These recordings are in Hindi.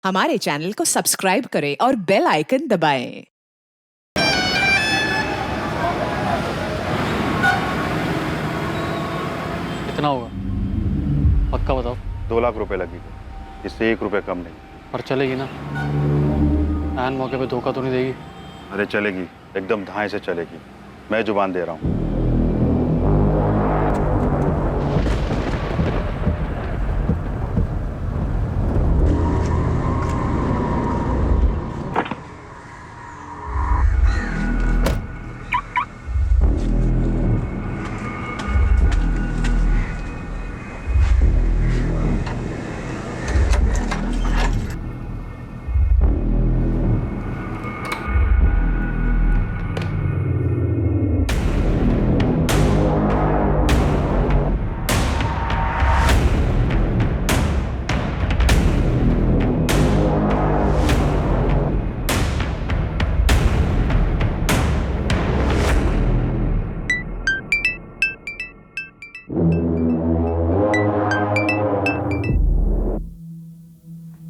हमारे चैनल को सब्सक्राइब करें और बेल आइकन दबाएं। कितना होगा पक्का बताओ। 2 लाख रुपए लगेगी, इससे 1 रुपए कम नहीं। पर चलेगी ना? ऐन मौके पे धोखा तो नहीं देगी? अरे चलेगी, एकदम धाए से चलेगी, मैं जुबान दे रहा हूँ।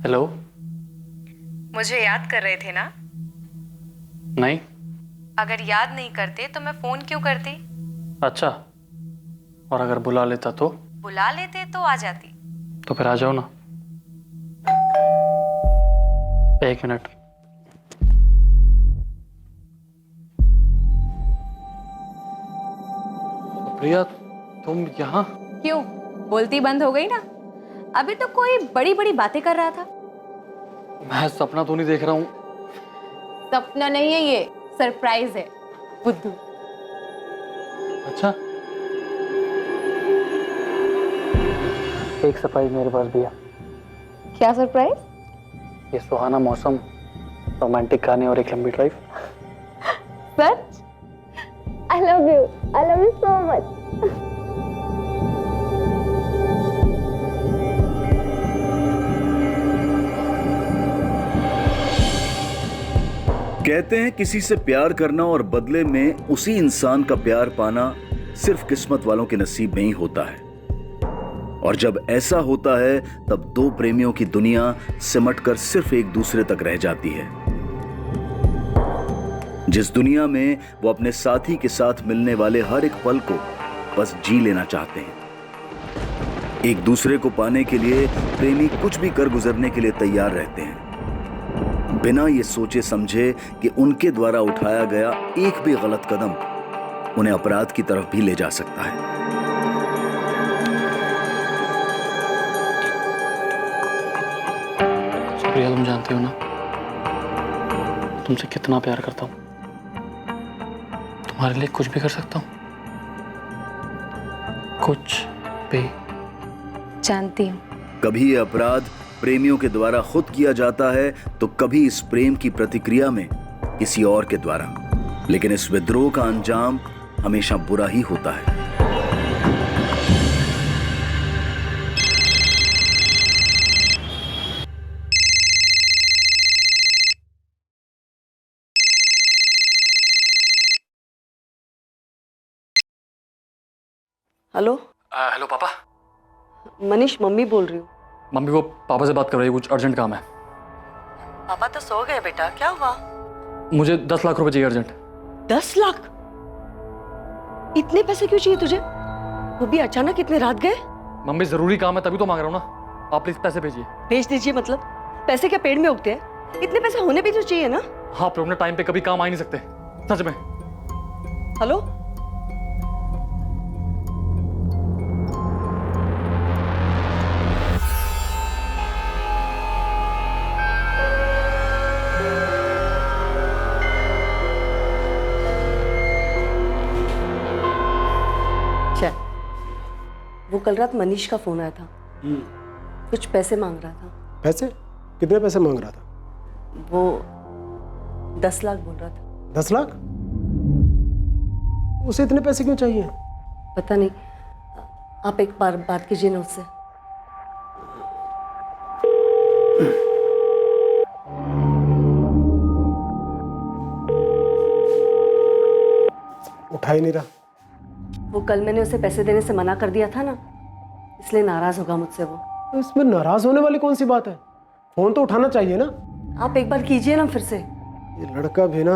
हेलो। मुझे याद कर रहे थे ना? नहीं। अगर याद नहीं करते तो मैं फोन क्यों करती? अच्छा, और अगर बुला लेता तो? बुला लेते तो आ जाती। तो फिर आ जाओ ना। 1 मिनट। प्रिया, तुम यहाँ? क्यों, बोलती बंद हो गई ना? अभी तो कोई बड़ी बड़ी बातें कर रहा था। मैं सपना तो नहीं देख रहा हूँ? सपना नहीं है, ये सरप्राइज है बुद्धू। अच्छा, एक सरप्राइज मेरे पास भी है। क्या सरप्राइज? ये सुहाना मौसम, रोमांटिक गाने और एक लंबी drive. Such? I love you so much. कहते हैं किसी से प्यार करना और बदले में उसी इंसान का प्यार पाना सिर्फ किस्मत वालों के नसीब में ही होता है। और जब ऐसा होता है तब दो प्रेमियों की दुनिया सिमटकर सिर्फ एक दूसरे तक रह जाती है। जिस दुनिया में वो अपने साथी के साथ मिलने वाले हर एक पल को बस जी लेना चाहते हैं। एक दूसरे को पाने के लिए प्रेमी कुछ भी कर गुजरने के लिए तैयार रहते हैं, बिना ये सोचे समझे कि उनके द्वारा उठाया गया एक भी गलत कदम उन्हें अपराध की तरफ भी ले जा सकता है। प्रिया, तुम जानती हो ना, तुमसे कितना प्यार करता हूँ। तुम्हारे लिए कुछ भी कर सकता हूँ, कुछ भी। जानती हूँ। कभी ये अपराध प्रेमियों के द्वारा खुद किया जाता है तो कभी इस प्रेम की प्रतिक्रिया में किसी और के द्वारा, लेकिन इस विद्रोह का अंजाम हमेशा बुरा ही होता है। हेलो। हेलो पापा। मनीष, मम्मी बोल रही हूँ। मम्मी वो पापा से बात कर रही है, कुछ अर्जेंट काम है। पापा तो सो गए बेटा, क्या हुआ? मुझे 10 लाख रुपए चाहिए अर्जेंट। 10 लाख? इतने पैसे क्यों चाहिए तुझे? वो भी अचानक इतने रात गए? मम्मी जरूरी काम है तभी तो मांग रहा हूँ ना। आप प्लीज पैसे भेजिए। भेज दीजिए मतलब? पैसे क्या पेड़ में उगते हैं? इतने पैसे होने भी तो चाहिए ना। हाँ, पर अपने टाइम पे कभी काम आ ही नहीं सकते, सच में। हेलो। वो कल रात मनीष का फोन आया था। कुछ पैसे मांग रहा था। पैसे? कितने पैसे मांग रहा था? वो 10 लाख बोल रहा था। 10 लाख? उसे इतने पैसे क्यों चाहिए? पता नहीं, आप एक बार बात कीजिए ना उससे। उठा ही नहीं रहा। वो कल मैंने उसे पैसे देने से मना कर दिया था ना, इसलिए नाराज होगा मुझसे वो। तो इसमें नाराज होने वाली कौन सी बात है? फोन तो उठाना चाहिए ना। आप एक बार कीजिए ना फिर से। ये लड़का भी ना।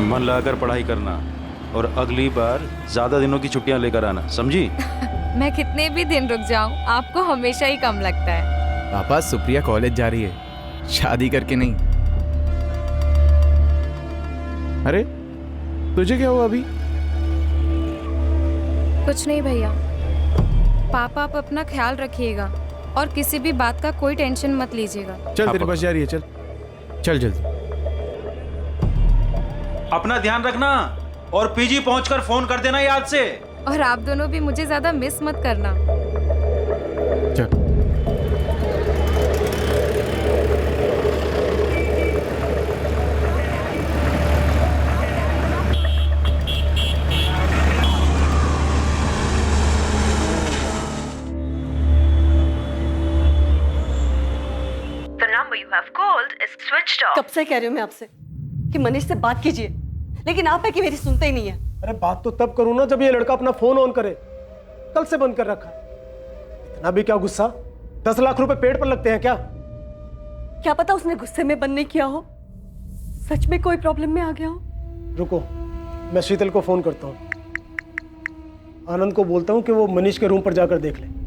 मन लगाकर पढ़ाई करना और अगली बार ज्यादा दिनों की छुट्टियां लेकर आना, समझी? मैं कितने भी दिन रुक जाऊं, आपको हमेशा ही कम लगता है। पापा सुप्रिया कॉलेज जा रही है, शादी करके नहीं। अरे तुझे क्या हुआ अभी? कुछ नहीं भैया। पापा आप अपना ख्याल रखिएगा और किसी भी बात का कोई टेंशन मत लीजिएगा। चल तेरी बस जा रही है, चल चल जल्दी। अपना ध्यान रखना और पीजी पहुंचकर फोन कर देना याद से। और आप दोनों भी मुझे ज्यादा मिस मत करना। चल। कब से कह रही हूँ मैं आपसे कि मनीष से बात कीजिए, लेकिन आप है कि मेरी सुनते ही नहीं है। अरे बात तो तब करूँ ना जब ये लड़का अपना फोन ऑन करे। कल से बंद कर रखा है। इतना भी क्या गुस्सा? 10 लाख रुपए पेड़ पर लगते हैं क्या? क्या पता उसने गुस्से में बंद नहीं किया हो, सच में कोई प्रॉब्लम में आ गया हो। रुको, मैं शीतल को फोन करता हूँ। आनंद को बोलता हूँ कि वो मनीष के रूम पर जाकर देख ले।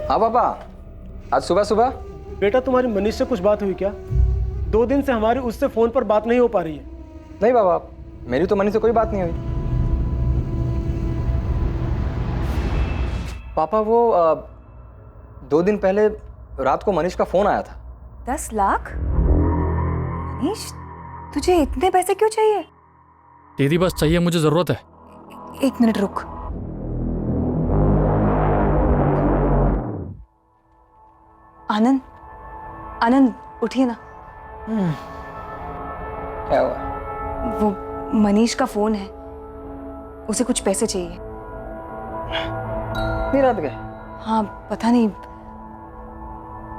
हाँ पापा, आज सुबह सुबह। बेटा तुम्हारी मनीष से कुछ बात हुई क्या? 2 दिन से हमारी उससे फोन पर बात नहीं हो पा रही है। नहीं पापा, मेरी तो मनीष से कोई बात नहीं हुई। पापा वो 2 दिन पहले रात को मनीष का फोन आया था। 10 लाख? मनीष, तुझे इतने पैसे क्यों चाहिए? दीदी बस चाहिए, मुझे जरूरत है। 1 मिनट रुक। आनंद, आनंद उठिए ना। क्या हुआ? वो मनीष का फोन है, उसे कुछ पैसे चाहिए। नहीं रात गए? हाँ पता नहीं,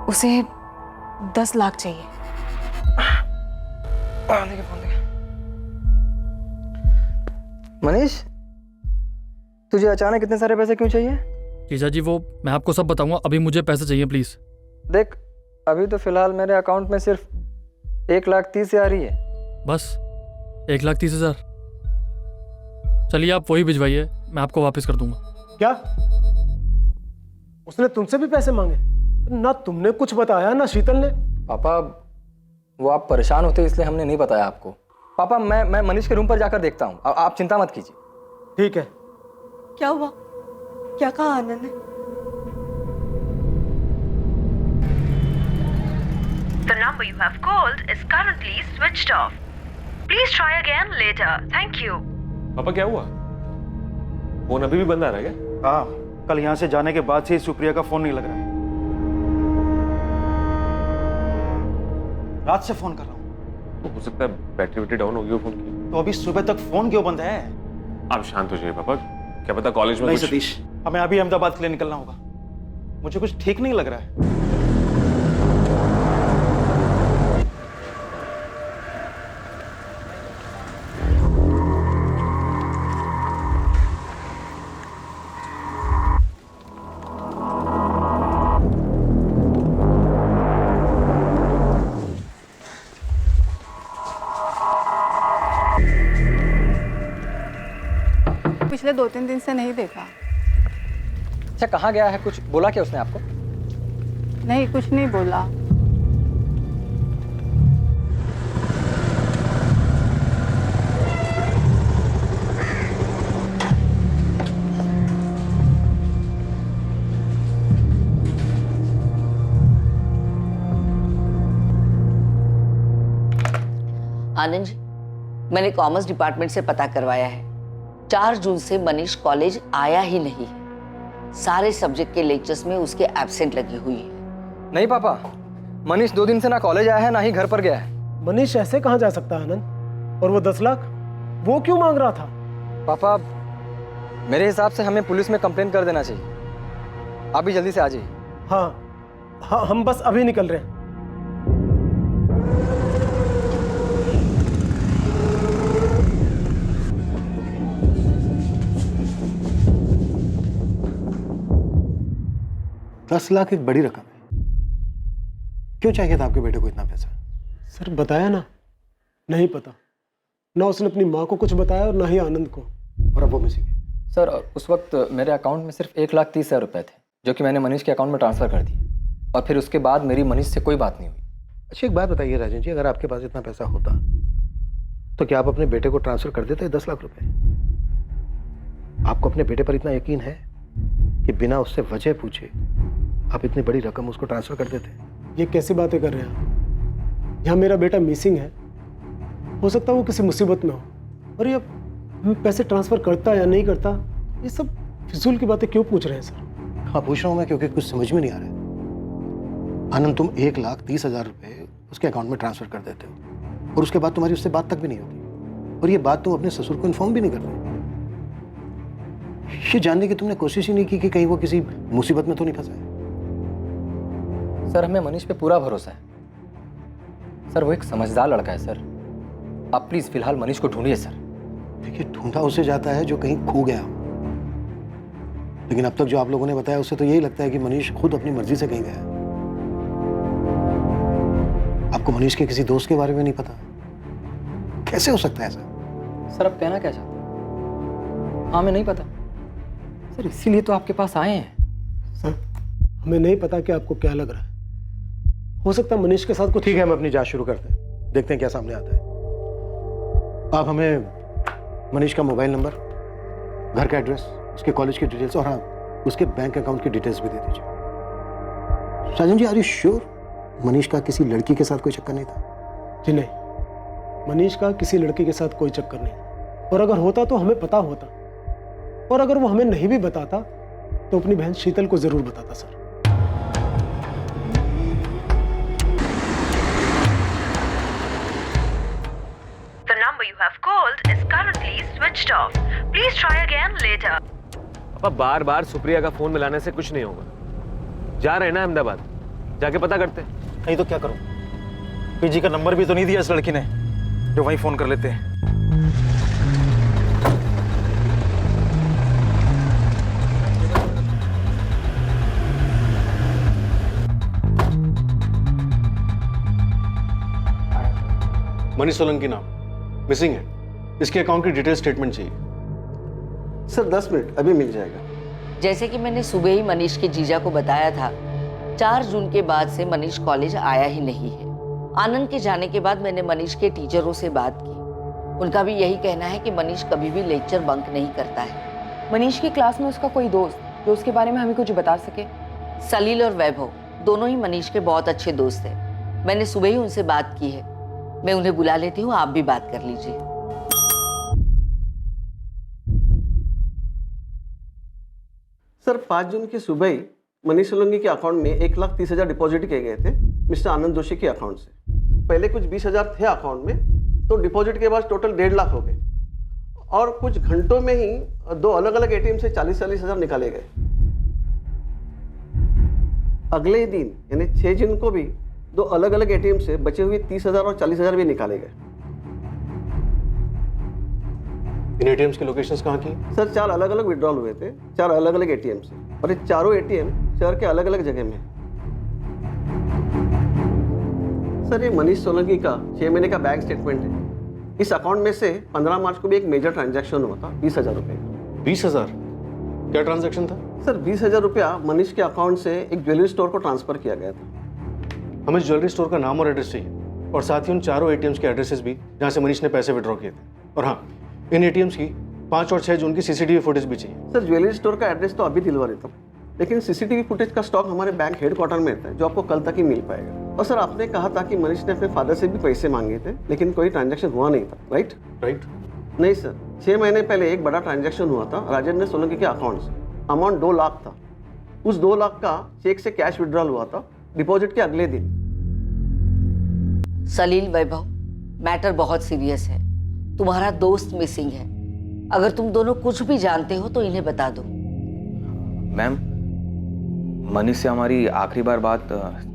उसे 10 लाख चाहिए। मनीष, तुझे अचानक इतने सारे पैसे क्यों चाहिए? जीजा जी वो मैं आपको सब बताऊंगा, अभी मुझे पैसे चाहिए प्लीज। देख, अभी तो फिलहाल मेरे अकाउंट में सिर्फ 1,30,000 आ रही है। बस 1,30,000? चलिए आप वही भिजवाइए, मैं आपको वापस कर दूंगा। क्या उसने तुमसे भी पैसे मांगे? ना तुमने कुछ बताया ना शीतल ने। पापा वो आप परेशान होते इसलिए हमने नहीं बताया आपको। पापा मैं मनीष के रूम पर जाकर देखता हूँ, आप चिंता मत कीजिए। ठीक है। क्या हुआ? क्या कहा आनंद ने? The number you have called is currently switched off. Please try again later. Thank you. पापा क्या हुआ? फोन अभी भी बंद आ रहा है क्या? हाँ, कल यहाँ से जाने के बाद से ही सुप्रिया का फोन नहीं लग रहा है। रात से फोन कर रहा हूँ। तो हो सकता है बैटरी डाउन हो गई हो फोन की। तो अभी सुबह तक फोन क्यों बंद है? आप शांत हो जाइए पापा, क्या पता कॉलेज में नहीं कुछ... सतीश, हमें अभी अहमदाबाद के लिए निकलना होगा। मुझे कुछ ठीक नहीं लग रहा है। पिछले 2-3 दिन से नहीं देखा। अच्छा कहाँ गया है? कुछ बोला क्या उसने आपको? नहीं, कुछ नहीं बोला। आनंद जी, मैंने कॉमर्स डिपार्टमेंट से पता करवाया है। 4 जून से मनीष कॉलेज आया ही नहीं है। सारे सब्जेक्ट के लेक्चर्स में उसके एब्सेंट लगी हुई है। नहीं पापा, मनीष 2 दिन से ना कॉलेज आया है ना ही घर पर गया है। मनीष ऐसे कहाँ जा सकता है आनंद? और वो 10 लाख वो क्यों मांग रहा था? पापा मेरे हिसाब से हमें पुलिस में कंप्लेन कर देना चाहिए। आप भी जल्दी से आ जाइए। हाँ हाँ, हम बस अभी निकल रहे हैं। दस लाख एक बड़ी रकम है। क्यों चाहिए था आपके बेटे को इतना पैसा? सर बताया ना, नहीं पता। ना उसने अपनी माँ को कुछ बताया और ना ही आनंद को। और अब वो मिसिंग है। सर उस वक्त मेरे अकाउंट में सिर्फ 1,30,000 रुपए थे, जो कि मैंने मनीष के अकाउंट में ट्रांसफ़र कर दिए, और फिर उसके बाद मेरी मनीष से कोई बात नहीं हुई। अच्छा एक बात बताइए राजन जी, अगर आपके पास इतना पैसा होता तो क्या आप अपने बेटे को ट्रांसफ़र कर देते 10 लाख रुपए? आपको अपने बेटे पर इतना यकीन है कि बिना उससे वजह पूछे आप इतनी बड़ी रकम उसको ट्रांसफ़र कर देते? ये कैसी बातें कर रहे हैं आप? यहाँ मेरा बेटा मिसिंग है, हो सकता है वो किसी मुसीबत में हो, और ये पैसे ट्रांसफ़र करता या नहीं करता, ये सब फिजूल की बातें क्यों पूछ रहे हैं सर? हाँ पूछ रहा हूँ मैं, क्योंकि कुछ समझ में नहीं आ रहा है। आनंद, तुम 1,30,000 रुपए उसके अकाउंट में ट्रांसफ़र कर देते हो और उसके बाद तुम्हारी उससे बात तक भी नहीं होती, और ये बात तुम अपने ससुर को इन्फॉर्म भी नहीं करते। ये जानने की तुमने कोशिश ही नहीं की कि कहीं वो किसी मुसीबत में तो नहीं फंसा है? सर हमें मनीष पे पूरा भरोसा है। सर वो एक समझदार लड़का है सर, आप प्लीज़ फिलहाल मनीष को ढूंढिए सर। देखिए, ढूंढा उसे जाता है जो कहीं खो गया हो, लेकिन अब तक जो आप लोगों ने बताया उससे तो यही लगता है कि मनीष खुद अपनी मर्जी से कहीं गया है। आपको मनीष के किसी दोस्त के बारे में नहीं पता? कैसे हो सकता है ऐसा? सर आप कहना क्या चाहते हैं? हाँ, हमें नहीं पता सर, इसीलिए तो आपके पास आए हैं। सर हमें नहीं पता कि आपको क्या लग रहा है, हो सकता है मनीष के साथ कुछ। ठीक है, हम अपनी जांच शुरू करते हैं, देखते हैं क्या सामने आता है। आप हमें मनीष का मोबाइल नंबर, घर का एड्रेस, उसके कॉलेज की डिटेल्स और हाँ उसके बैंक अकाउंट की डिटेल्स भी दे दीजिए। Rajan ji, are you sure Manish का किसी लड़की के साथ कोई चक्कर नहीं था? जी नहीं, मनीष का किसी लड़की के साथ कोई चक्कर नहीं, और अगर होता तो हमें पता होता, और अगर वो हमें नहीं भी बताता तो अपनी बहन शीतल को जरूर बताता sir. The number you have called is currently switched off. Please try again later. पापा बार बार सुप्रिया का फोन मिलाने से कुछ नहीं होगा। जा रहे हैं ना अहमदाबाद, जाके पता करते हैं। नहीं तो क्या करूं? पीजी का नंबर भी तो नहीं दिया इस लड़की ने, जो वहीं फोन कर लेते हैं। मनीष सोलंकी नाम, मिसिंग है। इसके अकाउंट की डिटेल स्टेटमेंट चाहिए। सर 10 मिनट, अभी मिल जाएगा। जैसे कि मैंने सुबह ही मनीष के जीजा को बताया था, 4 जून के बाद से मनीष कॉलेज आया ही नहीं है। आनंद के जाने के बाद मैंने मनीष के टीचरों से बात की, उनका भी यही कहना है कि मनीष कभी भी लेक्चर बंक नहीं करता है। मनीष की क्लास में उसका कोई दोस्त जो उसके बारे में हमें कुछ बता सके? सलील और वैभव दोनों ही मनीष के बहुत अच्छे दोस्त हैं। मैंने सुबह ही उनसे बात की है, मैं उन्हें बुला लेती हूँ, आप भी बात कर लीजिए। सर 5 जून की सुबह ही मनीष सोलंकी के अकाउंट में 1,30,000 डिपॉजिट किए गए थे मिस्टर आनंद जोशी के अकाउंट से। पहले कुछ 20,000 थे अकाउंट में, तो डिपॉजिट के बाद टोटल 1.5 लाख हो गए, और कुछ घंटों में ही 2 अलग अलग एटीएम से 40,000 निकाले गए। अगले ही दिन यानी 6 जून को भी 2 अलग अलग एटीएम से बचे हुए 30,000 और 40,000 भी निकाले गए। इन एटीएम्स की लोकेशंस कहाँ की? सर 4 अलग अलग विड्रॉल हुए थे, 4 अलग अलग एटीएम से, और ये चारों एटीएम शहर के अलग अलग जगह में। सर ये मनीष सोलंकी का 6 महीने का बैंक स्टेटमेंट है। इस अकाउंट में से 15 मार्च को भी एक मेजर ट्रांजैक्शन हुआ था 20,000 रुपये का। 20,000? क्या ट्रांजैक्शन था? सर 20,000 रुपया मनीष के अकाउंट से एक ज्वेलरी स्टोर को ट्रांसफर किया गया था। हमें ज्वेलरी स्टोर का नाम और एड्रेस चाहिए, और साथ ही उन चारों एटीएम्स के एड्रेसेस भी जहाँ से मनीष ने पैसे विड्रॉ किए थे। और हाँ, इन एटीएम्स की 5 और 6 जून की सीसीटीवी फुटेज भी चाहिए। सर ज्वेलरी स्टोर का एड्रेस तो अभी दिलवा देता हूँ, लेकिन सीसीटीवी फुटेज का स्टॉक हमारे बैंक हेडक्वार्टर में रहता है, जो आपको कल तक ही मिल पाएगा। और सर आपने कहा था कि मनीष ने अपने फादर से भी पैसे मांगे थे, लेकिन कोई ट्रांजैक्शन हुआ नहीं था, राइट? नहीं सर, 6 महीने पहले एक बड़ा ट्रांजैक्शन हुआ था राजेंद्र सोलंकी के अकाउंट से। अमाउंट 2 लाख था। उस 2 लाख का चेक से कैश विड्रॉल हुआ था डिपॉजिट के अगले दिन। सलील, वैभव, मैटर बहुत सीरियस है। तुम्हारा दोस्त मिसिंग है। अगर तुम दोनों कुछ भी जानते हो तो इन्हें बता दो। मैम, मनीष से हमारी आखिरी बार बात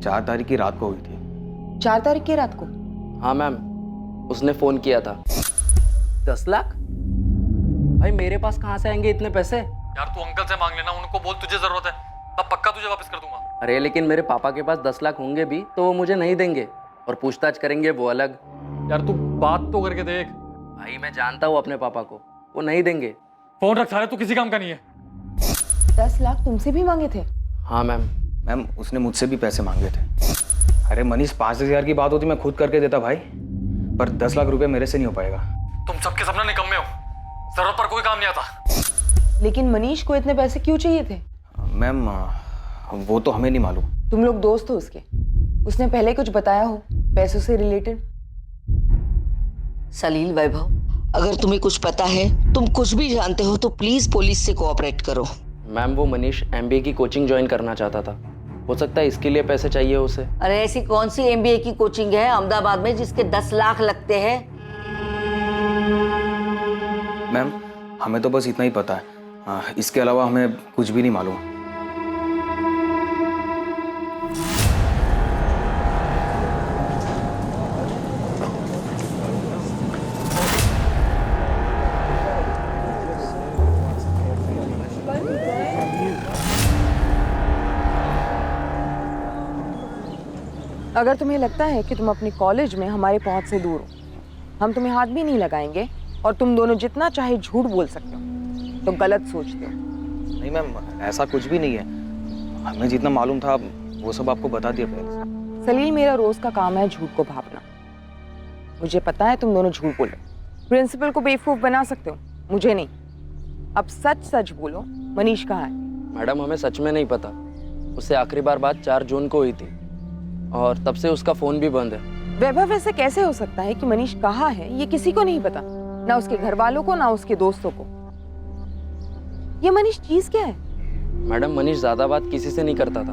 4 तारीख की रात को हुई थी। 4 तारीख की रात को? हाँ मैम, उसने फोन किया था। 10 लाख? भाई मेरे पास कहाँ से आएंगे इतने पैसे? यार तू अंकल से मांग लेना, उनको बोल तुझे जरूरत है, तब पक्का तुझे वापस कर दूंगा। अरे लेकिन मेरे पापा के पास 10 लाख होंगे भी तो वो मुझे नहीं देंगे, और पूछताछ करेंगे वो अलग। यार तू बात तो करके देख। भाई मैं जानता हूँ अपने पापा को, वो नहीं देंगे। फोन रख सारे, तू किसी काम का नहीं है। 10 लाख तुमसे भी मांगे थे? हाँ मैम। मैम उसने मुझसे भी पैसे मांगे थे। अरे मनीष 5,000 की बात होती मैं खुद करके देता भाई, पर 10 लाख रुपए मेरे से नहीं हो पाएगा। तुम सबके सपना निकम्मे हो, जरूरत पर कोई काम नहीं आता। लेकिन मनीष को इतने पैसे क्यों चाहिए थे? मैम वो तो हमें नहीं मालूम। तुम लोग दोस्त हो उसके? उसने पहले कुछ बताया हो पैसों से रिलेटेड? सलील वैभव, अगर तुम्हें कुछ पता है, तुम कुछ भी जानते हो तो प्लीज पुलिस से कोऑपरेट करो। मैम वो मनीष MBA की कोचिंग ज्वाइन करना चाहता था, हो सकता है इसके लिए पैसे चाहिए उसे। अरे ऐसी कौन सी MBA की कोचिंग है अहमदाबाद में जिसके 10 लाख लगते हैं? मैम हमें तो बस इतना ही पता है, इसके अलावा हमें कुछ भी नहीं मालूम। अगर तुम्हें लगता है कि तुम अपनी कॉलेज में हमारे पहुंच से दूर हो, हम तुम्हें हाथ भी नहीं लगाएंगे और तुम दोनों जितना चाहे झूठ बोल सकते हो, तो गलत सोचते हो। नहीं मैम, ऐसा कुछ भी नहीं है। हमें जितना मालूम था वो सब आपको बता दिया पहले। सलील, मेरा रोज का काम है झूठ को भापना। मुझे पता है तुम दोनों झूठ बोलो, प्रिंसिपल को बेवकूफ बना सकते हो, मुझे नहीं। अब सच सच बोलो, मनीष कहाँ है? मैडम हमें सच में नहीं पता, उससे आखिरी बार बात 4 जून को हुई थी और तब से उसका फोन भी बंद है। वैभव, ऐसे कैसे हो सकता है कि मनीष कहाँ है ये किसी को नहीं पता, ना उसके घर वालों को ना उसके दोस्तों को? ये मनीष चीज क्या है? मैडम मनीष ज्यादा बात किसी से नहीं करता था,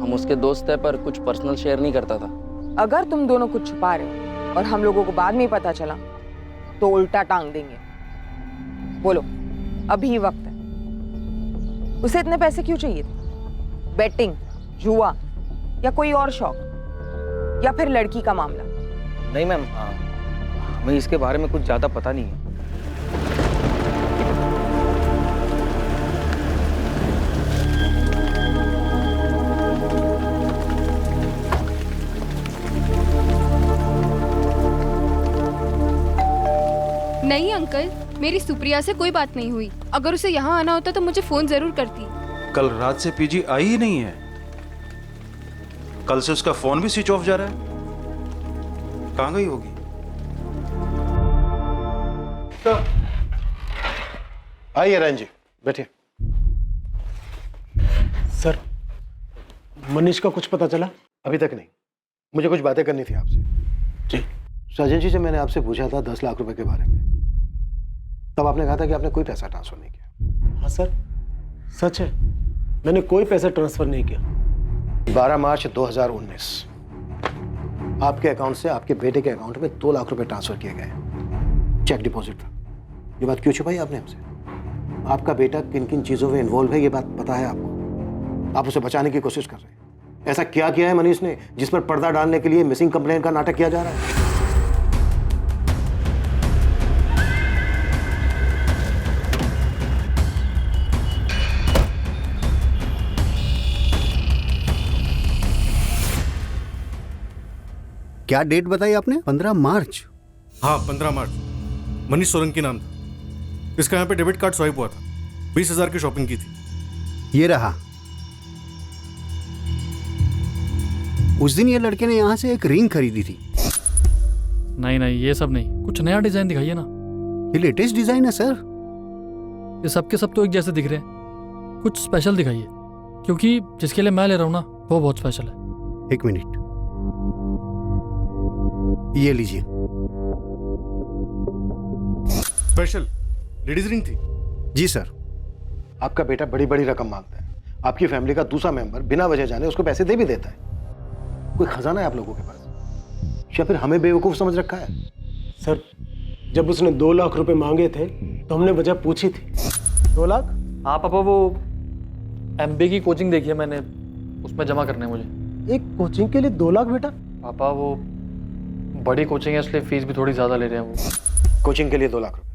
हम उसके दोस्त है पर कुछ पर्सनल शेयर नहीं करता था। अगर तुम दोनों कुछ छुपा रहे हो और हम लोगों को बाद में पता चला तो उल्टा टांग देंगे। बोलो, अभी वक्त है। उसे इतने पैसे क्यों चाहिए थे? बेटिंग, जुआ या कोई और शौक, या फिर लड़की का मामला? नहीं मैम, हमें इसके बारे में कुछ ज्यादा पता नहीं है। नहीं अंकल, मेरी सुप्रिया से कोई बात नहीं हुई। अगर उसे यहाँ आना होता तो मुझे फोन जरूर करती। कल रात से पीजी आई ही नहीं है, कल से उसका फोन भी स्विच ऑफ जा रहा है। कहाँ गई होगी? तो आइए रैन जी, बैठिए। सर, मनीष का कुछ पता चला? अभी तक नहीं, मुझे कुछ बातें करनी थी आपसे। जी। साजन जी, जब मैंने आपसे पूछा था 10 लाख रुपए के बारे में, तब आपने कहा था कि आपने कोई पैसा ट्रांसफर नहीं किया। हाँ सर, सच है, मैंने कोई पैसा ट्रांसफर नहीं किया। 12 मार्च 2019 आपके अकाउंट से आपके बेटे के अकाउंट में 2 लाख रुपए ट्रांसफर किए गए, चेक डिपॉजिट था। ये बात क्यों छुपाई आपने हमसे? आपका बेटा किन किन चीजों में इन्वॉल्व है ये बात पता है आपको, आप उसे बचाने की कोशिश कर रहे हैं। ऐसा क्या किया है मनीष ने जिस पर पर्दा डालने के लिए मिसिंग कंप्लेन का नाटक किया जा रहा है? क्या डेट बताई आपने? 15 मार्च? हाँ 15 मार्च। मनीष सोलंकी नाम था इसका। यहाँ पे डेबिट कार्ड स्वाइप हुआ था, 20,000 की शॉपिंग की थी। ये रहा। उस दिन ये लड़के ने यहाँ से एक रिंग खरीदी थी। नहीं नहीं, ये सब नहीं, कुछ नया डिजाइन दिखाइए ना। ये लेटेस्ट डिजाइन है सर। ये सबके सब तो एक जैसे दिख रहे हैं, कुछ स्पेशल दिखाइए, क्योंकि जिसके लिए मैं ले रहा हूँ ना वो बहुत स्पेशल है। 1 मिनट, ये लीजिए। स्पेशल लेडीज रिंग थी? जी सर। आपका बेटा बड़ी बड़ी रकम मांगता है, आपकी फैमिली का दूसरा मेंबर बिना वजह जाने उसको पैसे दे भी देता है। कोई खजाना है आप लोगों के पास, या फिर हमें बेवकूफ समझ रखा है? सर, जब उसने 2 लाख रुपए मांगे थे तो हमने वजह पूछी थी। 2 लाख? हाँ पापा, वो MBA की कोचिंग देखी है मैंने, उसमें जमा करना है मुझे। एक कोचिंग के लिए 2 लाख बेटा? पापा वो बड़ी कोचिंग है इसलिए फीस भी थोड़ी ज़्यादा ले रहे हैं वो। कोचिंग के लिए 2 लाख रुपए?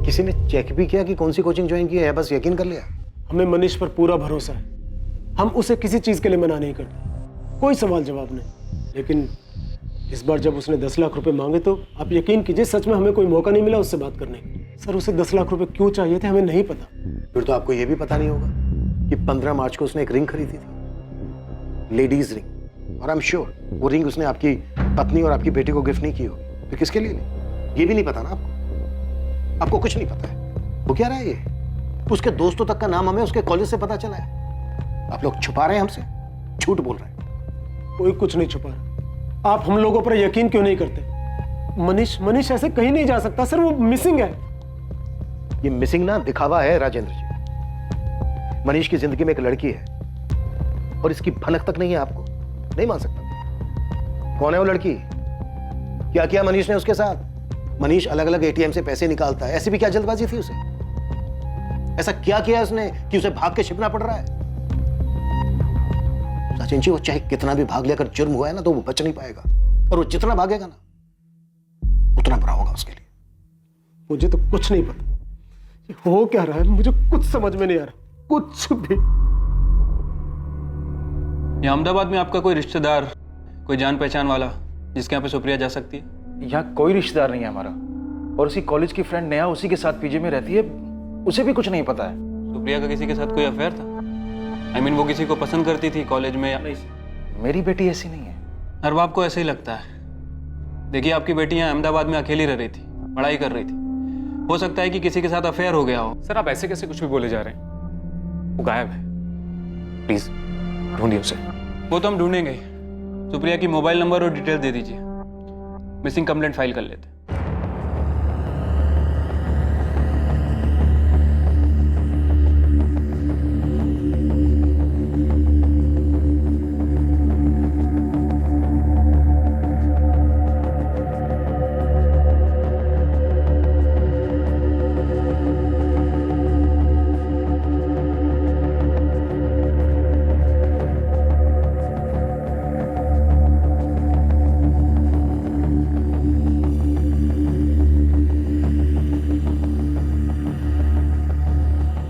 किसी ने चेक भी किया कि कौन सी कोचिंग ज्वाइन की है, बस यकीन कर लिया? हमें मनीष पर पूरा भरोसा है, हम उसे किसी चीज के लिए मना नहीं करते, कोई सवाल जवाब नहीं। लेकिन इस बार जब उसने 10 लाख रुपए मांगे तो आप यकीन कीजिए सच में हमें कोई मौका नहीं मिला उससे बात करने का। सर उसे 10 लाख रुपए क्यों चाहिए थे हमें नहीं पता। फिर तो आपको यह भी पता नहीं होगा कि 15 मार्च को उसने एक रिंग खरीदी थी, लेडीज रिंग, और आई एम श्योर वो रिंग उसने आपकी पत्नी और आपकी बेटी को गिफ्ट नहीं की होगी। फिर किसके लिए ली? ये भी नहीं पता ना आपको? आपको कुछ नहीं पता है। वो क्या रहा है ये? उसके दोस्तों तक का नाम हमें उसके कॉलेज से पता चला है। आप लोग छुपा रहे हैं हमसे, झूठ बोल रहे हैं। कोई कुछ नहीं छुपा रहा। आप हम लोगों पर यकीन क्यों नहीं करते? मनीष ऐसे कहीं नहीं जा सकता सर, वो मिसिंग है। ये मिसिंग ना दिखावा है राजेंद्र जी। मनीष की जिंदगी में एक लड़की है और इसकी भनक तक नहीं है, आपको नहीं मान सकता। कौन है वो लड़की? क्या किया मनीष ने उसके साथ? मनीष अलग अलग ATM से पैसे निकालता है, ऐसी भी क्या जल्दबाजी थी उसे? ऐसा क्या किया उसने कि उसे भाग के छिपना पड़ रहा है? सचिन जी वो चाहे कितना भी भाग लेकर जुर्म हुआ है ना तो वो बच नहीं पाएगा, और वो जितना भागेगा ना उतना बुरा होगा उसके लिए। मुझे तो कुछ नहीं पता ये हो क्या रहा है, मुझे कुछ समझ में नहीं आ रहा, कुछ भी। अहमदाबाद में आपका कोई रिश्तेदार, कोई जान पहचान वाला जिसके यहाँ पे सुप्रिया जा सकती है? यहाँ कोई रिश्तेदार नहीं है हमारा, और उसी कॉलेज की फ्रेंड नेहा उसी के साथ पीजी में रहती है, उसे भी कुछ नहीं पता है। सुप्रिया का किसी के साथ कोई अफेयर था? I mean, वो किसी को पसंद करती थी कॉलेज में या नहीं? मेरी बेटी ऐसी नहीं है। हर बाप को ऐसे ही लगता है। देखिए आपकी बेटी यहाँ अहमदाबाद में अकेली रह रही थी, पढ़ाई कर रही थी, हो सकता है कि किसी के साथ अफेयर हो गया हो। सर आप ऐसे कैसे कुछ भी बोले जा रहे हैं? वो गायब है, प्लीज ढूंढिए उसे। वो तो हम ढूंढेंगे। सुप्रिया की मोबाइल नंबर और डिटेल दे दीजिए, मिसिंग कंप्लेंट फाइल कर लेते।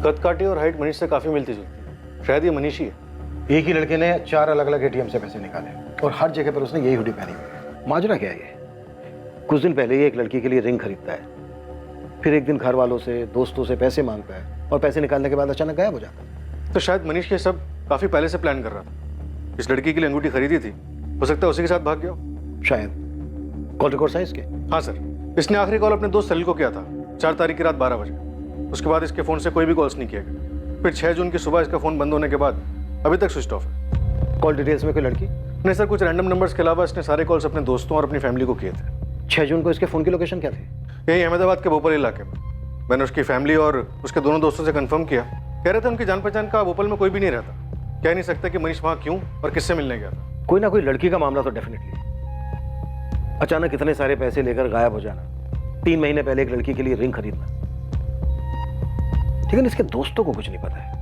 कदकाठी और हाइट मनीष से काफी मिलती जुलती, शायद ये मनीष ही है। एक ही लड़के ने 4 अलग अलग ATM से पैसे निकाले और हर जगह पर उसने यही हुडी पहनी हुई है। माजरा क्या है ये? कुछ दिन पहले ही एक लड़की के लिए रिंग खरीदता है, फिर एक दिन घर वालों से दोस्तों से पैसे मांगता है और पैसे निकालने के बाद अचानक गायब हो जाता है। तो शायद मनीष ये सब काफी पहले से प्लान कर रहा था। इस लड़की के लिए अंगूठी खरीदी थी, हो सकता है उसी के साथ भाग गया हो। शायद। कॉल रिकॉर्ड साइज के? हाँ सर, इसने आखिरी कॉल अपने दोस्त सलील को किया था 4 तारीख की रात 12 बजे। उसके बाद इसके फोन से कोई भी कॉल्स नहीं किया गया। फिर 6 जून की सुबह इसका फोन बंद होने के बाद अभी तक स्विच ऑफ है। कॉल डिटेल्स में कोई लड़की? नहीं सर, कुछ रैंडम नंबर्स के अलावा इसने सारे कॉल्स अपने दोस्तों और अपनी फैमिली को किए थे। 6 जून को इसके फोन की लोकेशन क्या थी? यही अहमदाबाद के भोपाल इलाके में। मैंने उसकी फैमिली और उसके दोनों दोस्तों से कंफर्म किया, कह रहे थे उनकी जान पहचान का भोपाल में कोई भी नहीं रहता। कह नहीं सकता कि मनीष वहाँ क्यों और किससे मिलने गया था। कोई ना कोई लड़की का मामला तो डेफिनेटली। अचानक इतने सारे पैसे लेकर गायब हो जाना, 3 महीने पहले एक लड़की के लिए रिंग खरीदना, लेकिन इसके दोस्तों को कुछ नहीं पता है।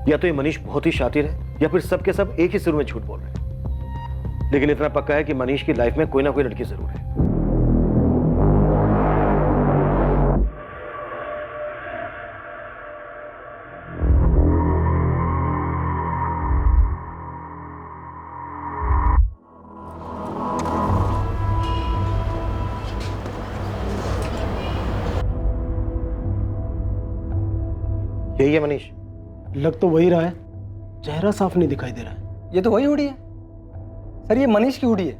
या तो ये मनीष बहुत ही शातिर है या फिर सब के सब एक ही सुर में झूठ बोल रहे हैं। लेकिन इतना पक्का है कि मनीष की लाइफ में कोई ना कोई लड़की जरूर है। यही है मनीष? लग तो वही रहा है, चेहरा साफ नहीं दिखाई दे रहा है। ये तो वही हुडी है सर, ये मनीष की हुडी है।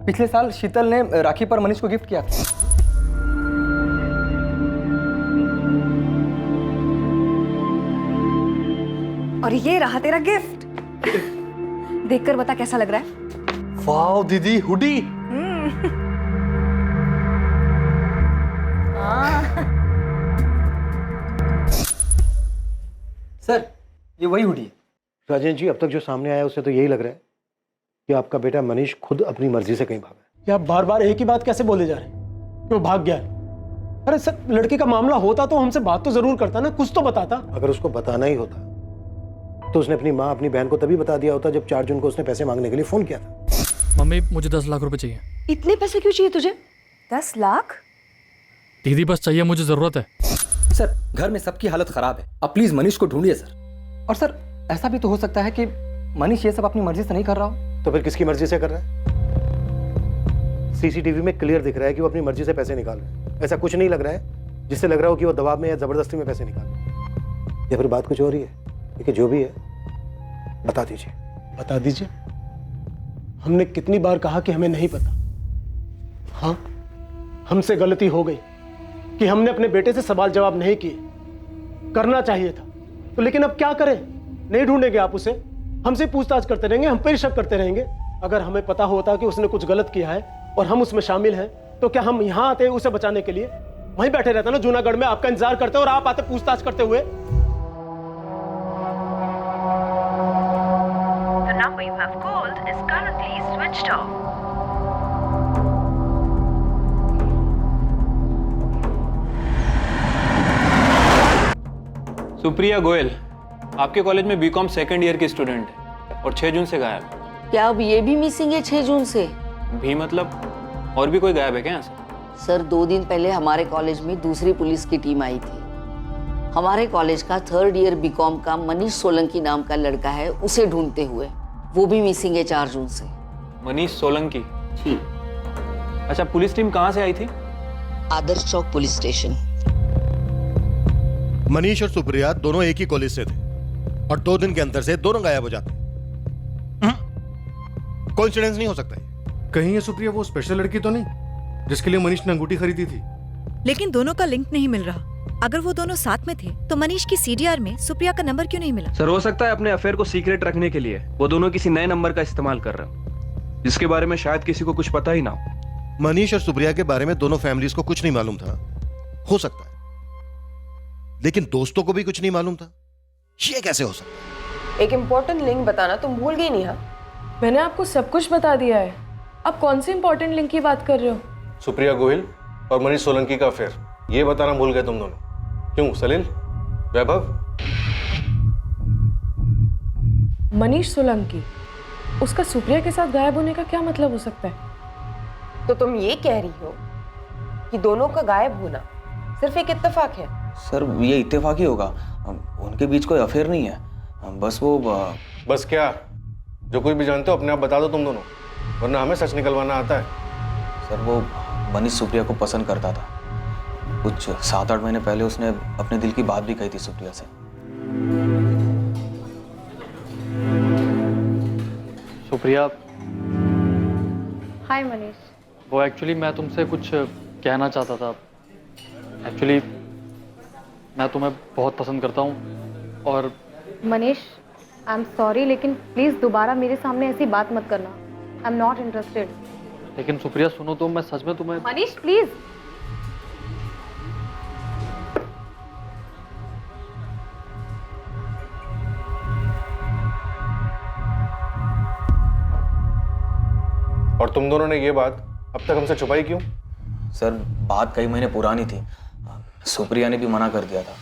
पिछले साल शीतल ने राखी पर मनीष को गिफ्ट किया था। और ये रहा तेरा गिफ्ट। देखकर बता कैसा लग रहा है? वाह दीदी, हुडी। सर ये वही हुडी है। राजेंद्र जी अब तक जो सामने आया उससे तो यही लग रहा है कि आपका बेटा मनीष खुद अपनी मर्जी से कहीं भागा है। आप बार बार एक ही बात कैसे बोले जा रहे हैं कि वो भाग गया है? अरे सर, लड़की का मामला होता तो हमसे बात तो जरूर करता ना, कुछ तो बताता। अगर उसको बताना ही होता तो उसने अपनी माँ अपनी बहन को तभी बता दिया होता जब 4 जून को उसने पैसे मांगने के लिए फोन किया था। मम्मी मुझे 10 लाख रुपए चाहिए। इतने पैसे क्यों चाहिए तुझे? 10 लाख? दीदी बस चाहिए, मुझे जरूरत है। सर घर में सबकी हालत खराब है, अब प्लीज मनीष को ढूंढिए सर। और सर ऐसा भी तो हो सकता है कि मनीष ये सब अपनी मर्जी से नहीं कर रहा हो। तो फिर किसकी मर्जी से कर रहा है? सीसीटीवी में क्लियर दिख रहा है कि वो अपनी मर्जी से पैसे निकाल रहे हैं। ऐसा कुछ नहीं लग रहा है जिससे लग रहा हो कि वो दबाव में या जबरदस्ती में पैसे निकाल रहे हैं, या फिर बात कुछ और ही है। देखिए जो भी है बता दीजिए। बता दीजिए। हमने कितनी बार कहा कि हमें नहीं पता। हाँ, हमसे गलती हो गई कि हमने अपने बेटे से सवाल जवाब नहीं किए, करना चाहिए था तो। लेकिन अब क्या करें? नहीं ढूंढेंगे आप उसे, हमसे पूछताछ करते रहेंगे, हम पर ही शक करते रहेंगे। अगर हमें पता होता कि उसने कुछ गलत किया है और हम उसमें शामिल हैं तो क्या हम यहाँ आते उसे बचाने के लिए? वहीं बैठे रहते ना जूनागढ़ में, आपका इंतजार करते और आप आते पूछताछ करते हुए। The number you have called is currently switched off. Supriya Goyal आपके कॉलेज में बीकॉम सेकंड ईयर की स्टूडेंट है और 6 जून से गायब। क्या अब ये भी मिसिंग है 6 जून से? भी मतलब और भी कोई गायब है क्या यहाँ से? सर 2 दिन पहले हमारे कॉलेज में दूसरी पुलिस की टीम आई थी। हमारे कॉलेज का 3rd ईयर बीकॉम का मनीष सोलंकी नाम का लड़का है, उसे ढूंढते हुए। वो भी मिसिंग है 4 जून से। मनीष सोलंकी? जी। अच्छा, पुलिस टीम कहाँ से आई थी? आदर्श चौक पुलिस स्टेशन। मनीष और सुप्रिया दोनों एक ही कॉलेज से थे और 2 दिन के अंतर से दोनों गायब हो जाते। कोइंसिडेंस नहीं हो सकता है। कहीं ये सुप्रिया वो स्पेशल लड़की तो नहीं जिसके लिए मनीष ने अंगूठी खरीदी थी? लेकिन दोनों का लिंक नहीं मिल रहा। अगर वो दोनों साथ में थे तो मनीष की सीडीआर में सुप्रिया का नंबर क्यों नहीं मिला? सर हो सकता है अपने अफेयर को सीक्रेट रखने के लिए वो दोनों किसी नए नंबर का इस्तेमाल कर रहे हो, जिसके बारे में शायद किसी को कुछ पता ही ना हो। मनीष और सुप्रिया के बारे में दोनों फैमिलीज को कुछ नहीं मालूम था, हो सकता है, लेकिन दोस्तों को भी कुछ नहीं मालूम था। ये कैसे हो सकता? एक इम्पोर्टेंट लिंक बताना तुम भूल गई नेहा। मैंने आपको सब कुछ बता दिया है, अब कौन सी इम्पोर्टेंट लिंक की बात कर रहे हो? सुप्रिया गोहिल और मनीष सोलंकी का अफेयर, ये बताना भूल गए तुम दोनों। क्यों सलील, वैभव? मनीष सोलंकी, उसका सुप्रिया के साथ गायब होने का क्या मतलब हो सकता है? तो तुम ये कह रही हो कि दोनों का गायब होना सिर्फ एक इत्तेफाक है? सर ये इत्तेफाक ही होगा, उनके बीच कोई अफेयर नहीं है, बस वो बस क्या? जो कुछ भी जानते हो अपने आप बता दो तुम दोनों, वरना हमें सच निकलवाना आता है। सर वो मनीष सुप्रिया को पसंद करता था। कुछ 7-8 महीने पहले उसने अपने दिल की बात भी कही थी सुप्रिया से। सुप्रिया, हाय मनीष। वो एक्चुअली मैं तुमसे कुछ कहना चाहता था। एक्चुअली मैं तुम्हें बहुत पसंद करता हूँ और मनीष, आई एम सॉरी, लेकिन प्लीज दोबारा मेरे सामने ऐसी बात मत करना। I am not interested. लेकिन सुप्रिया सुनो तो, मैं सच में तुम्हें। मनीष प्लीज। और तुम दोनों ने ये बात अब तक हमसे छुपाई क्यों? सर बात कई महीने पुरानी थी, सुप्रिया ने भी मना कर दिया था।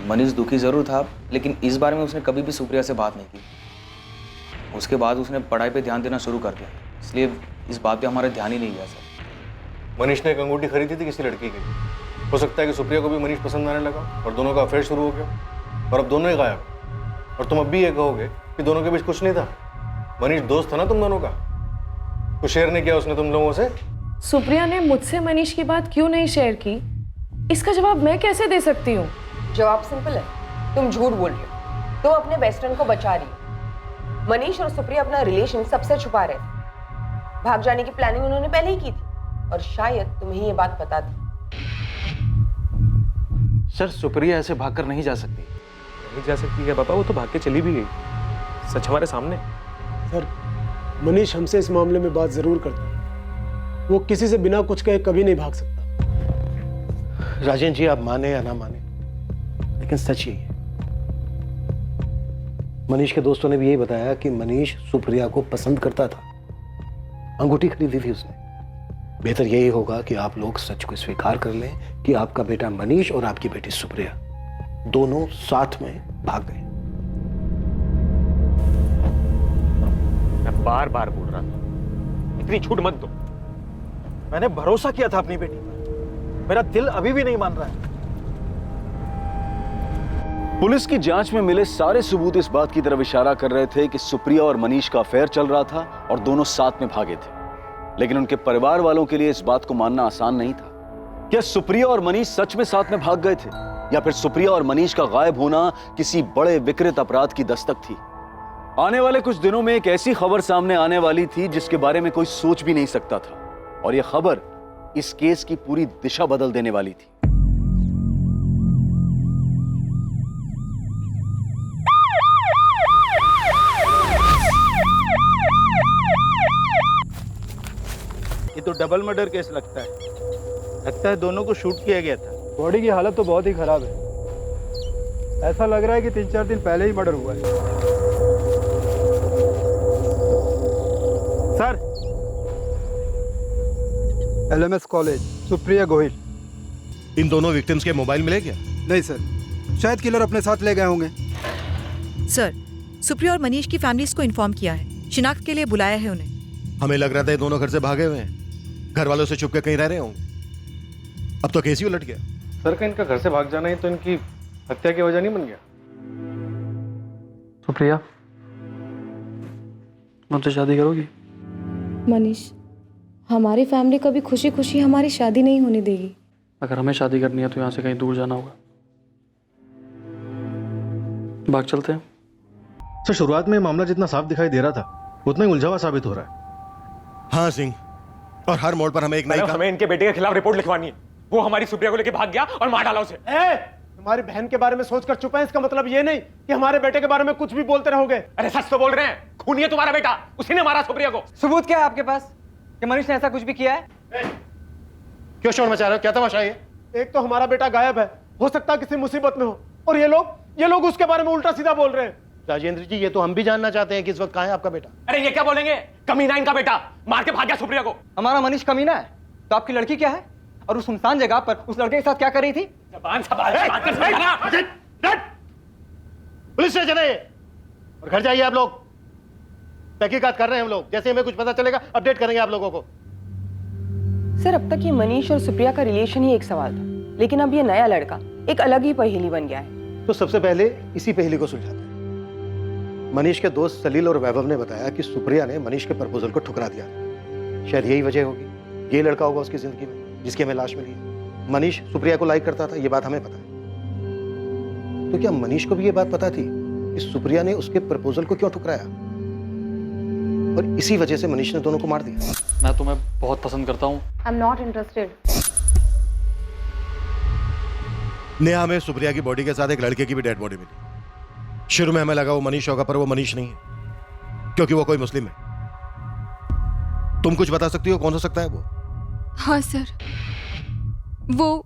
मनीष दुखी जरूर था, लेकिन इस बारे में उसने कभी भी सुप्रिया से बात नहीं की। उसके बाद उसने पढ़ाई पे ध्यान देना शुरू कर दिया, इसलिए इस बात पे हमारा ध्यान ही नहीं गया सर। मनीष ने एक अंगूठी खरीदी थी किसी लड़की की, हो सकता है कि सुप्रिया को भी मनीष पसंद आने लगा और दोनों का अफेयर शुरू हो गया और अब दोनों ही गायब। और तुम अब भी ये कहोगे कि दोनों के बीच कुछ नहीं था? मनीष दोस्त था ना तुम दोनों का, कुछ शेयर नहीं किया उसने तुम लोगों से? सुप्रिया ने मुझसे मनीष की बात क्यों नहीं शेयर की, इसका जवाब मैं कैसे दे सकती हूँ? जवाब सिंपल है, तुम झूठ बोल रही हो। तुम अपने बेस्ट फ्रेंड को बचा रही हो। मनीष और सुप्रिया अपना रिलेशन सबसे छुपा रहे थे। भाग जाने की प्लानिंग उन्होंने पहले ही की थी और शायद तुम्हें ये बात पता थी। सर सुप्रिया ऐसे भागकर नहीं जा सकती। नहीं जा सकती क्या पापा? वो तो भाग के चली भी गई, सच हमारे सामने। सर मनीष हमसे इस मामले में बात जरूर करता है, वो किसी से बिना कुछ कहे कभी नहीं भाग सकता। राजेंद्र जी आप माने या ना माने, लेकिन सच यही है। मनीष के दोस्तों ने भी यही बताया कि मनीष सुप्रिया को पसंद करता था, अंगूठी खरीदी थी उसने। बेहतर यही होगा कि आप लोग सच को स्वीकार कर लें कि आपका बेटा मनीष और आपकी बेटी सुप्रिया दोनों साथ में भाग गए। मैं बार बार बोल रहा था, इतनी छूट मत दो। मैंने भरोसा किया था अपनी बेटी पर, मेरा दिल अभी भी नहीं मान रहा है। पुलिस की जांच में मिले सारे सबूत इस बात की तरफ इशारा कर रहे थे कि सुप्रिया और मनीष का अफेयर चल रहा था और दोनों साथ में भागे थे। लेकिन उनके परिवार वालों के लिए इस बात को मानना आसान नहीं था। क्या सुप्रिया और मनीष सच में साथ में भाग गए थे, या फिर सुप्रिया और मनीष का गायब होना किसी बड़े विकृत अपराध की दस्तक थी? आने वाले कुछ दिनों में एक ऐसी खबर सामने आने वाली थी जिसके बारे में कोई सोच भी नहीं सकता था, और यह खबर इस केस की पूरी दिशा बदल देने वाली थी। ये तो डबल मर्डर केस लगता है दोनों को शूट किया गया था। बॉडी की हालत तो बहुत ही खराब है, ऐसा लग रहा है कि 3-4 दिन पहले ही मर्डर हुआ है। Sir, LMS college, Supriya Gohil. इन दोनों विक्टिम्स के मोबाइल मिले क्या? नहीं सर, शायद किलर अपने साथ ले गए होंगे। सर, सुप्रिया और मनीष की फैमिलीज को इन्फॉर्म किया है, शिनाख्त के लिए बुलाया है उन्हें। हमें लग रहा था ये दोनों घर से भागे हुए हैं, घर वालों से छुप के कहीं रह रहे होंगे। अब तो केस ही उलट गया। सर, का इनका घर से भाग जाना ही तो इनकी हत्या की वजह नहीं बन गया? सुप्रिया, मुझसे शादी करोगी? मनीष, हमारी फैमिली कभी खुशी खुशी हमारी शादी नहीं होने देगी। अगर हमें शादी करनी है तो यहाँ से कहीं दूर जाना होगा। भाग चलते हैं। सर, शुरुआत में मामला जितना साफ दिखाई दे रहा था उतना ही उलझा हुआ साबित हो रहा है। हाँ सिंह, और हर मोड़ पर हमें एक नई हमें इनके बेटे के खिलाफ रिपोर्ट लिखवानी है। वो हमारी सुप्रिया को लेके भाग गया और मार डाला उसे। हमारी बहन के बारे में सोचकर चुप है, इसका मतलब ये नहीं कि हमारे बेटे के बारे में कुछ भी बोलते रहोगे। अरे सच तो बोल रहे हैं, खूनी है तुम्हारा बेटा, उसी ने मारा सुप्रिया को। सबूत क्या है आपके पास कि मनीष ने ऐसा कुछ भी किया है? क्यों शोर मचा रहे हो? क्या तमाशा है? एक तो हमारा बेटा गायब है, हो सकता है किसी मुसीबत में हो, और ये लोग उसके बारे में उल्टा सीधा बोल रहे हैं। राजेंद्र जी, ये तो हम भी जानना चाहते हैं कि इस वक्त कहाँ है आपका बेटा। अरे ये क्या बोलेंगे, कमीना इनका बेटा, मार के भाग गया सुप्रिया को। हमारा मनीष कमीना है तो आपकी लड़की क्या है? और उस सुनसान जगह पर उस लड़के के साथ क्या कर रही थी? जबान संभाल के बात कर। पुलिस स्टेशन है और घर जाइए आप लोग। तहकीकात कर रहे हैं हम लोग, जैसे हमें कुछ पता चलेगा अपडेट करेंगे आप लोगों को। सर, अब तक ये मनीष और सुप्रिया का रिलेशन ही एक सवाल था, लेकिन अब ये नया लड़का एक अलग ही पहेली बन गया है। तो सबसे पहले इसी पहेली को सुलझाते हैं। मनीष के दोस्त सलील और वैभव ने बताया कि सुप्रिया ने मनीष के प्रपोजल को ठुकरा दिया। शायद यही वजह होगी, ये लड़का होगा उसकी जिंदगी में जिसकी हमें लाश मिली है। मनीष सुप्रिया को लाइक करता था, ये बात हमें पता है। तो क्या मनीष को भी ये बात पता थी कि सुप्रिया ने उसके प्रपोजल को क्यों ठुकराया, और इसी वजह से मनीष ने दोनों को मार दिया? मैं तुम्हें बहुत पसंद करता हूँ। I am not interested. Neha में सुप्रिया की बॉडी के साथ एक लड़के की भी डेड बॉडी मिली। शुरू में हमें लगा वो मनीष होगा, पर वो मनीष नहीं है, क्योंकि वो कोई मुस्लिम है। तुम कुछ बता सकती हो कौन हो सकता है वो? हाँ सर, वो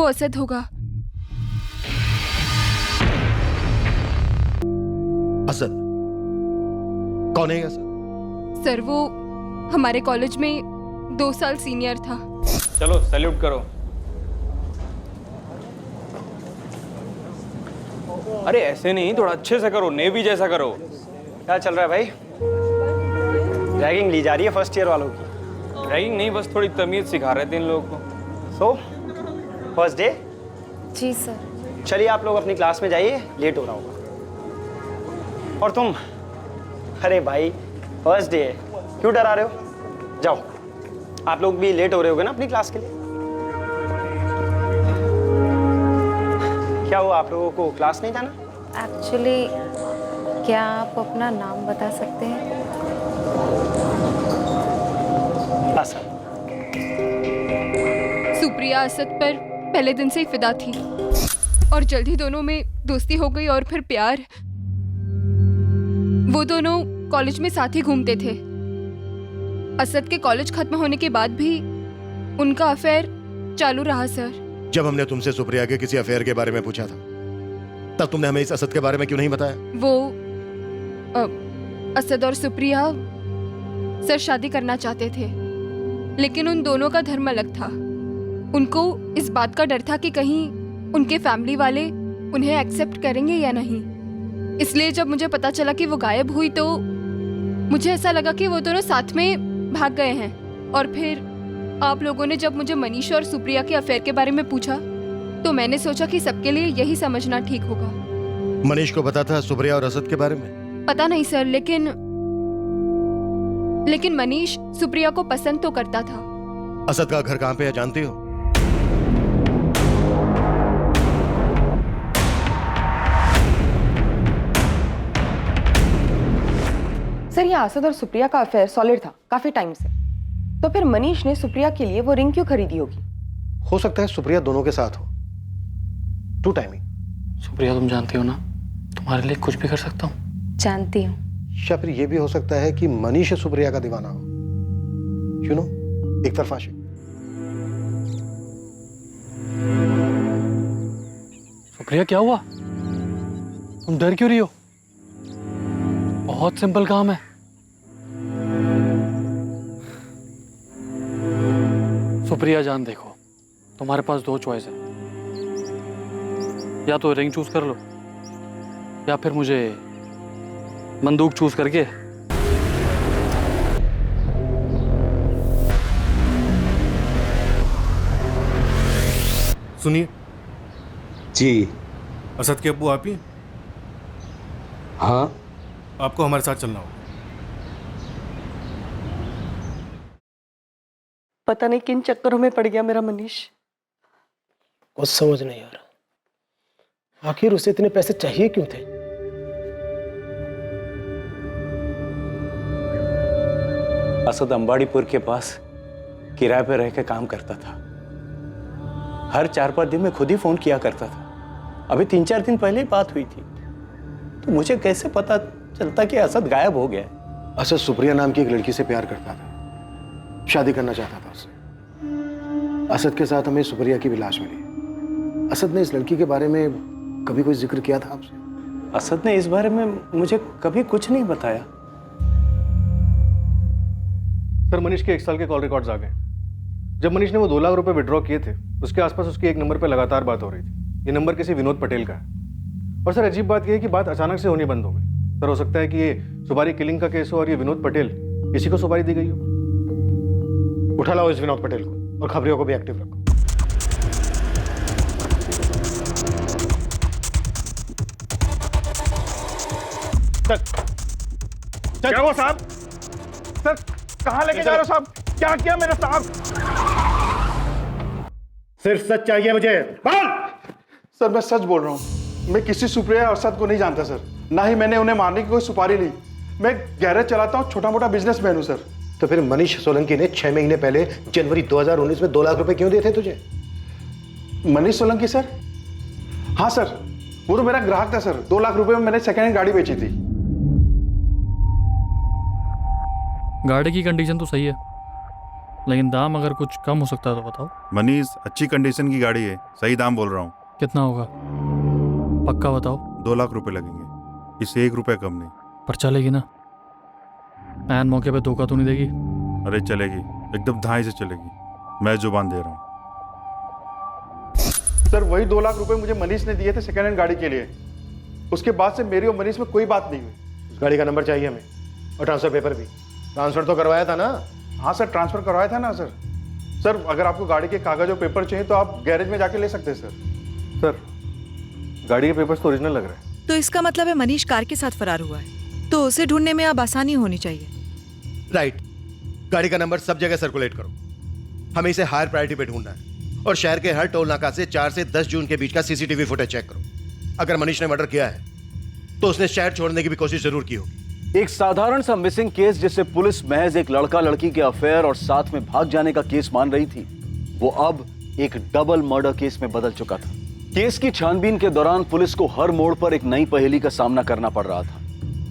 असद होगा। असद? कौन है असद? सर, वो हमारे कॉलेज में 2 साल सीनियर था। चलो सैल्यूट करो। अरे ऐसे नहीं, थोड़ा अच्छे से करो, नेवी जैसा करो। क्या चल रहा है भाई? रैगिंग ली जा रही है फर्स्ट ईयर वालों की? रैगिंग नहीं, बस थोड़ी तमीज सिखा रहे थे इन लोगों को। So first day? जी सर। चलिए आप लोग अपनी क्लास में जाइए, लेट हो रहा होगा। और तुम, अरे भाई फर्स्ट डे है, क्यों डरा रहे हो? जाओ, आप लोग भी लेट हो रहे होगे ना अपनी क्लास के लिए। क्या हुआ, आप लोगों को क्लास नहीं जाना? एक्चुअली क्या आप अपना नाम बता सकते हैं? असद। सुप्रिया असद पर पहले दिन से ही फिदा थी और जल्द ही दोनों में दोस्ती हो गई और फिर प्यार। वो दोनों कॉलेज में साथ ही घूमते थे। असद के कॉलेज खत्म होने के बाद भी उनका अफेयर चालू रहा सर। जब हमने तुमसे सुप्रिया के किसी अफेयर के बारे में पूछा था, तब तुमने हमें इस असद के बारे में क्यों नहीं बताया? वो असद और सुप्रिया सर शादी करना चाहते थे, लेकिन उन दोनों का धर्म अलग था। उनको इस बात का डर था कि कहीं उनके फैमिली वाले उन्हें एक्सेप्ट करेंगे या नहीं। इसलिए जब मुझे पता चला कि वो गायब हुई तो मुझे ऐसा लगा कि वो दोनों साथ में भाग गए हैं। और फिर आप लोगों ने जब मुझे मनीष और सुप्रिया के अफेयर के बारे में पूछा तो मैंने सोचा कि सबके लिए यही समझना ठीक होगा। मनीष को पता था सुप्रिया और असद के बारे में? पता नहीं सर, लेकिन मनीष सुप्रिया को पसंद तो करता था। असद का घर कहाँ पे है जानती हो? सर ये असद और सुप्रिया का अफेयर सॉलिड था काफी टाइम से, तो फिर मनीष ने सुप्रिया के लिए वो रिंग क्यों खरीदी होगी? हो सकता है सुप्रिया दोनों के साथ हो। To timing. सुप्रिया तुम जानती हो ना, तुम्हारे लिए कुछ भी कर सकता हूँ। जानती हूँ। या फिर ये भी हो सकता है कि मनीष सुप्रिया का दीवाना हो, यू नो, एक तरफा आशिक। सुप्रिया क्या हुआ? तुम डर क्यों रही हो? बहुत सिंपल काम है। सुप्रिया जान देखो, तुम्हारे पास दो चॉइस है, या तो रिंग चूज कर लो या फिर मुझे बंदूक चूज करके सुनिए जी। असद के अब्बू आप ही? हाँ। आपको हमारे साथ चलना होगा। पता नहीं किन चक्करों में पड़ गया मेरा मनीष। कुछ समझ नहीं आ रहा, आखिर उसे इतने पैसे चाहिए क्यों थे? असद अंबाड़ीपुर के पास किराए पे रह के काम करता था। हर 4-5 दिन में खुद ही फोन किया करता था। अभी 3-4 दिन पहले ही बात हुई थी, तो मुझे कैसे पता चलता कि असद गायब हो गया? असद सुप्रिया नाम की एक लड़की से प्यार करता था, शादी करना चाहता था उससे। असद के साथ हमें सुप्रिया की भी लाश मिली। असद ने इस लड़की के बारे में कभी कोई जिक्र किया था आपसे? असद ने इस बारे में मुझे कभी कुछ नहीं बताया। सर मनीष के 1 साल के कॉल रिकॉर्ड्स आ गए। जब मनीष ने वो 2 लाख रुपए विड्रॉ किए थे, उसके आसपास उसके एक नंबर पर लगातार बात हो रही थी। ये नंबर किसी विनोद पटेल का है। और सर अजीब बात यह है कि बात अचानक से होनी बंद हो गई। सर हो सकता है कि ये सुपारी किलिंग का केस हो और ये विनोद पटेल, किसी को सुपारी दी गई हो। उठा लाओ इस विनोद पटेल को और खबरियों को भी एक्टिव रखो। क्या हुआ साहब? सर कहाँ लेके जा रहे हो साहब? क्या किया मेरे साहब? सिर्फ सच चाहिए मुझे। बोल। सर मैं सच बोल रहा हूँ। मैं किसी सुप्रिया और असद को नहीं जानता सर, ना ही मैंने उन्हें मारने की कोई सुपारी ली। मैं गैरेज चलाता हूँ, छोटा मोटा बिजनेसमैन हूँ सर। तो फिर मनीष सोलंकी ने 6 महीने पहले जनवरी 2019 में 2 लाख रुपए क्यों दिए थे तुझे? मनीष सोलंकी सर? हाँ सर, वो तो मेरा ग्राहक था सर। 2 लाख रुपए में मैंने सेकेंड हैंड गाड़ी बेची थी। गाड़ी की कंडीशन तो सही है, लेकिन दाम अगर कुछ कम हो सकता है तो बताओ। मनीष अच्छी कंडीशन की गाड़ी है, सही दाम बोल रहा हूँ। कितना होगा पक्का बताओ। 2 लाख रुपए लगेंगे, इससे 1 रुपया कम नहीं। पर चलेगी ना? ऐन मौके पे धोखा तो नहीं देगी? अरे चलेगी, एकदम धाई से चलेगी, मैं जुबान दे रहा हूँ। सर वही 2 लाख रुपए मुझे मनीष ने दिए थे सेकेंड हैंड गाड़ी के लिए। उसके बाद से मेरी और मनीष में कोई बात नहीं हुई। उस गाड़ी का नंबर चाहिए हमें और ट्रांसफर पेपर भी। ट्रांसफर तो करवाया था ना? हाँ सर, ट्रांसफर करवाया था ना सर। सर अगर आपको गाड़ी के कागज और पेपर चाहिए तो आप गैरेज में जाके ले सकते हैं सर। सर गाड़ी के पेपर्स तो ओरिजिनल लग रहे हैं। तो इसका मतलब है मनीष कार के साथ फरार हुआ है, तो उसे ढूंढने में अब आसानी होनी चाहिए। राइट। गाड़ी का नंबर सब जगह सर्कुलेट करो। हमें इसे हायर प्रायोरिटी पे ढूंढना है और शहर के हर टोल नाका से 4 से 10 जून के बीच का सीसीटीवी फुटेज चेक करो। अगर मनीष ने मर्डर किया है तो उसने शहर छोड़ने की भी कोशिश जरूर की होगी। एक साधारण सा मिसिंग केस जिसे पुलिस महज एक लड़का लड़की के अफेयर और साथ में भाग जाने का केस मान रही थी, वो अब एक डबल मर्डर केस में बदल चुका था। केस की छानबीन के दौरान पुलिस को हर मोड़ पर एक नई पहेली का सामना करना पड़ रहा था,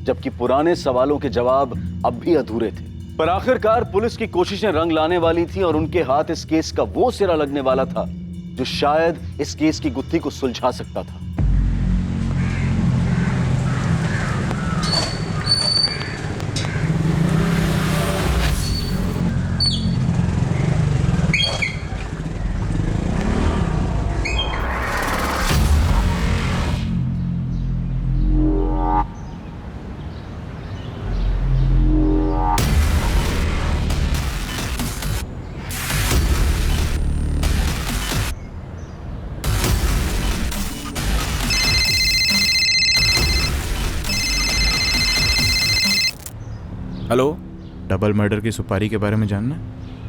जबकि पुराने सवालों के जवाब अब भी अधूरे थे। पर आखिरकार पुलिस की कोशिशें रंग लाने वाली थी और उनके हाथ इस केस का वो सिरा लगने वाला था जो शायद इस केस की गुत्थी को सुलझा सकता था। हेलो, डबल मर्डर की सुपारी के बारे में जानना?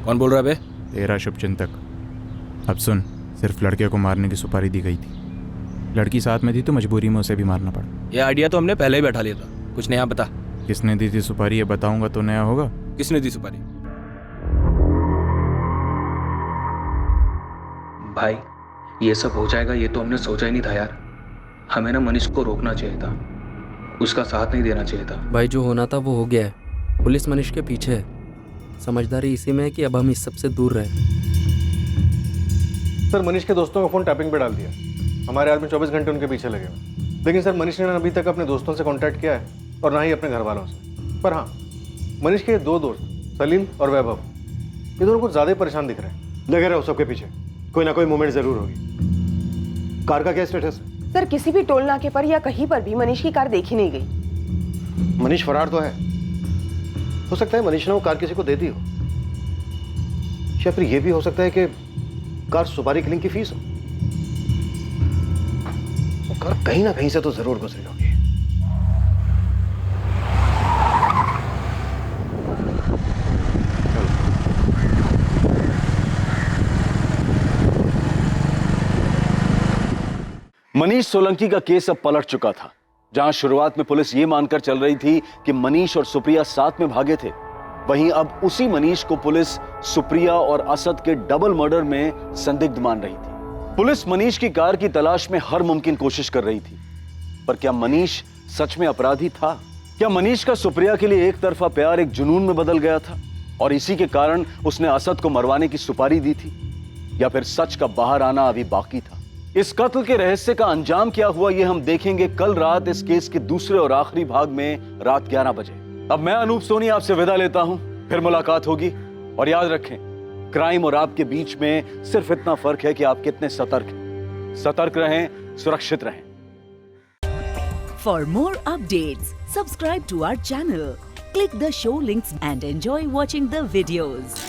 कौन बोल रहा है बे? तेरा शुभचिंतक। अब सुन, सिर्फ लड़के को मारने की सुपारी दी गई थी। लड़की साथ में थी तो मजबूरी में उसे भी मारना पड़ा। ये आइडिया तो हमने पहले ही बैठा लिया था। कुछ नया बता। किसने दी थी सुपारी ये बताऊंगा तो नया होगा। किसने दी सुपारी? भाई ये सब हो जाएगा ये तो हमने सोचा ही नहीं था यार। हमें ना मनीष को रोकना चाहिए था, उसका साथ नहीं देना चाहिए था। भाई जो होना था वो हो गया है। पुलिस मनीष के पीछे है। समझदारी इसी में है कि अब हम इस सब से दूर रहे। सर मनीष के दोस्तों का फोन टैपिंग पे डाल दिया। हमारे आदमी 24 घंटे उनके पीछे लगे हुए। लेकिन सर मनीष ने ना अभी तक अपने दोस्तों से कांटेक्ट किया है और ना ही अपने घर वालों से। पर हाँ, मनीष के 2 दोस्त सलीम और वैभव, ये दोनों कुछ ज्यादा ही परेशान दिख रहे हैं। लगे रहो सबके पीछे, कोई ना कोई मूवमेंट जरूर होगी। कार का क्या स्टेटस है? सर किसी भी टोल नाके पर या कहीं पर भी मनीष की कार देखी नहीं गई। मनीष फरार तो है, हो सकता है मनीष ने वो कार किसी को दे दी हो, या फिर ये भी हो सकता है कि कार सुपारी किलिंग की फीस हो। वो कार कहीं ना कहीं से तो जरूर गुजरी होगी। मनीष सोलंकी का केस अब पलट चुका था। जहां शुरुआत में पुलिस ये मानकर चल रही थी कि मनीष और सुप्रिया साथ में भागे थे, वहीं अब उसी मनीष को पुलिस सुप्रिया और असद के डबल मर्डर में संदिग्ध मान रही थी। पुलिस मनीष की कार की तलाश में हर मुमकिन कोशिश कर रही थी, पर क्या मनीष सच में अपराधी था? क्या मनीष का सुप्रिया के लिए एक तरफा प्यार एक जुनून में बदल गया था और इसी के कारण उसने असद को मरवाने की सुपारी दी थी? या फिर सच का बाहर आना अभी बाकी था? इस कत्ल के रहस्य का अंजाम क्या हुआ ये हम देखेंगे कल रात इस केस के दूसरे और आखिरी भाग में रात 11 बजे। अब मैं अनूप सोनी आपसे विदा लेता हूं, फिर मुलाकात होगी। और याद रखें, क्राइम और आपके बीच में सिर्फ इतना फर्क है कि आप कितने सतर्क हैं। सतर्क रहें, सुरक्षित रहें। For more updates, subscribe to our channel, click the show links and enjoy watching the videos.